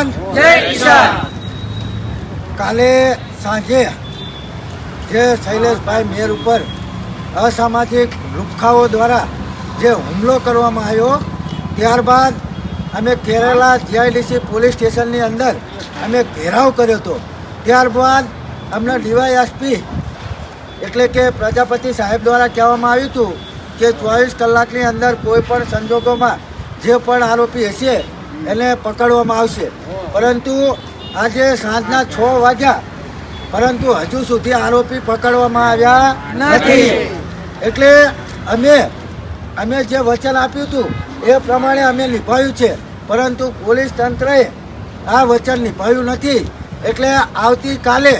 જવાન જય કિસાન। કાલે સાંજે જે શૈલેષભાઈ મેર ઉપર અસામાજિક લુખ્ખાઓ દ્વારા જે હુમલો કરવામાં આવ્યો, ત્યારબાદ અમે કેરાલા જીઆઈડીસી પોલીસ સ્ટેશનની અંદર અમે ઘેરાવ કર્યો હતો। ત્યારબાદ અમને ડીવાયએસપી એટલે કે પ્રજાપતિ સાહેબ દ્વારા કહેવામાં આવ્યું હતું કે 24 કલાકની અંદર કોઈ પણ સંજોગોમાં જે પણ આરોપી હશે એને પકડવામાં આવશે। પરંતુ આજે સાંજના 6 વાગ્યા પરંતુ હજુ સુધી આરોપી પકડવામાં આવ્યા નથી। એટલે અમે જે વચન આપ્યું હતું એ પ્રમાણે અમે નિભાવ્યું છે, પરંતુ પોલીસ તંત્રએ આ વચન નિભાવ્યું નથી। એટલે આવતીકાલે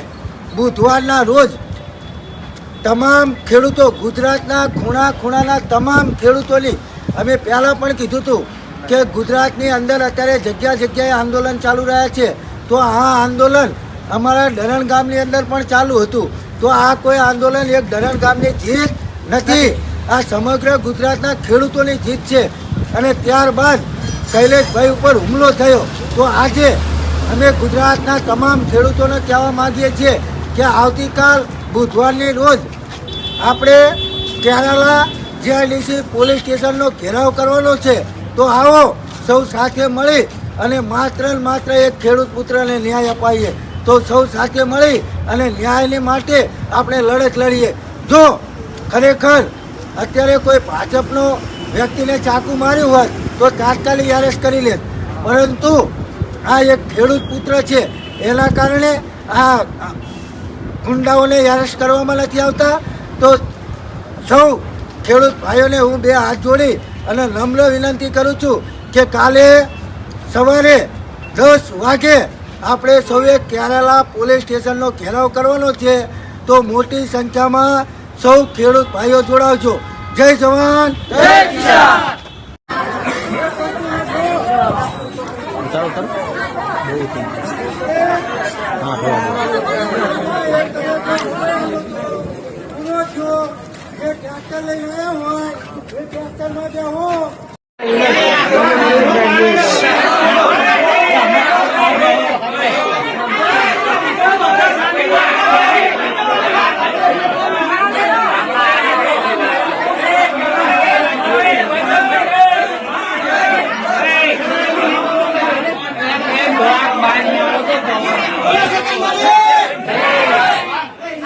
બુધવારના રોજ તમામ ખેડૂતો, ગુજરાતના ખૂણાના તમામ ખેડૂતોની અમે પહેલાં પણ કીધું હતું કે ગુજરાતની અંદર અત્યારે જગ્યાએ આંદોલન ચાલુ રહ્યા છે, તો આ આંદોલન અમારા ધરણ ગામની અંદર પણ ચાલુ હતું। તો આ કોઈ આંદોલન એક ધરણ ગામની જીત નથી, આ સમગ્ર ગુજરાતના ખેડૂતોની જીત છે। અને ત્યારબાદ શૈલેષભાઈ ઉપર હુમલો થયો, તો આજે અમે ગુજરાતના તમામ ખેડૂતોને કહેવા માગીએ છીએ કે આવતીકાલ બુધવારની રોજ આપણે કેરાલા જીઆઈડીસી પોલીસ સ્ટેશનનો ઘેરાવ કરવાનો છે। તો આવો સૌ સાથે મળી અને માત્ર એક ખેડૂત પુત્રને ન્યાય અપાવીએ। તો સૌ સાથે મળી અને ન્યાયની માટે આપણે લડત લડીએ। જો ખરેખર અત્યારે કોઈ ભાજપનો વ્યક્તિને ચાકુ માર્યું હોત તો તાત્કાલિક એરેસ્ટ કરી લે, પરંતુ આ એક ખેડૂત પુત્ર છે, એના કારણે આ ગુંડાઓને એરેસ્ટ કરવામાં નથી આવતા। તો સૌ ખેડૂત ભાઈઓને હું 2 હાથ જોડી અને નમ્ર વિનંતી કરું છું કે કાલે સવારે 10 વાગે આપણે સૌએ કેરાલા પોલીસ સ્ટેશનનો ઘેરાવ કરવાનો છે। તો મોટી સંખ્યામાં સૌ ખેડૂત ભાઈઓ જોડાવજો। જય જવાન જય કિસાન। જે ટ્રેક્ટર લઈને આવ્યો હોય એ ટ્રેક્ટરમાં જાઓ।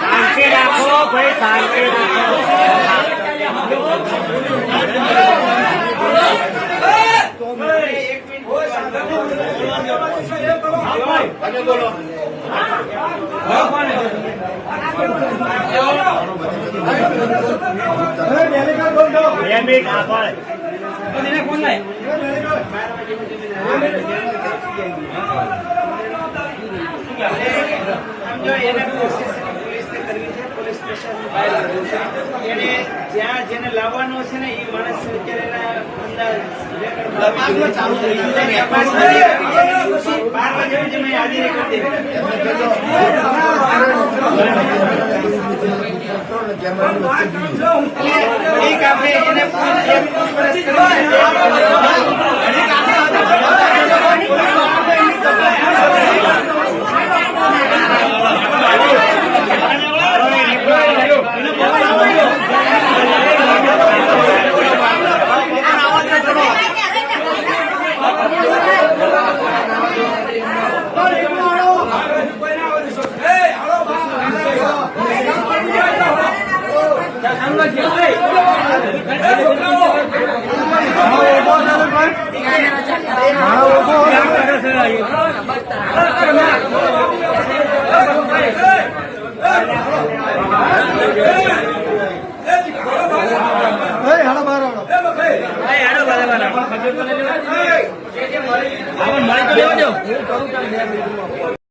શાંતિ રાખો ભાઈ, શાંતિ રાખો। જેને લાવવાનો છે ને એ માણસ ચાલુ થઈ ગયું મળી તો લેવા દો।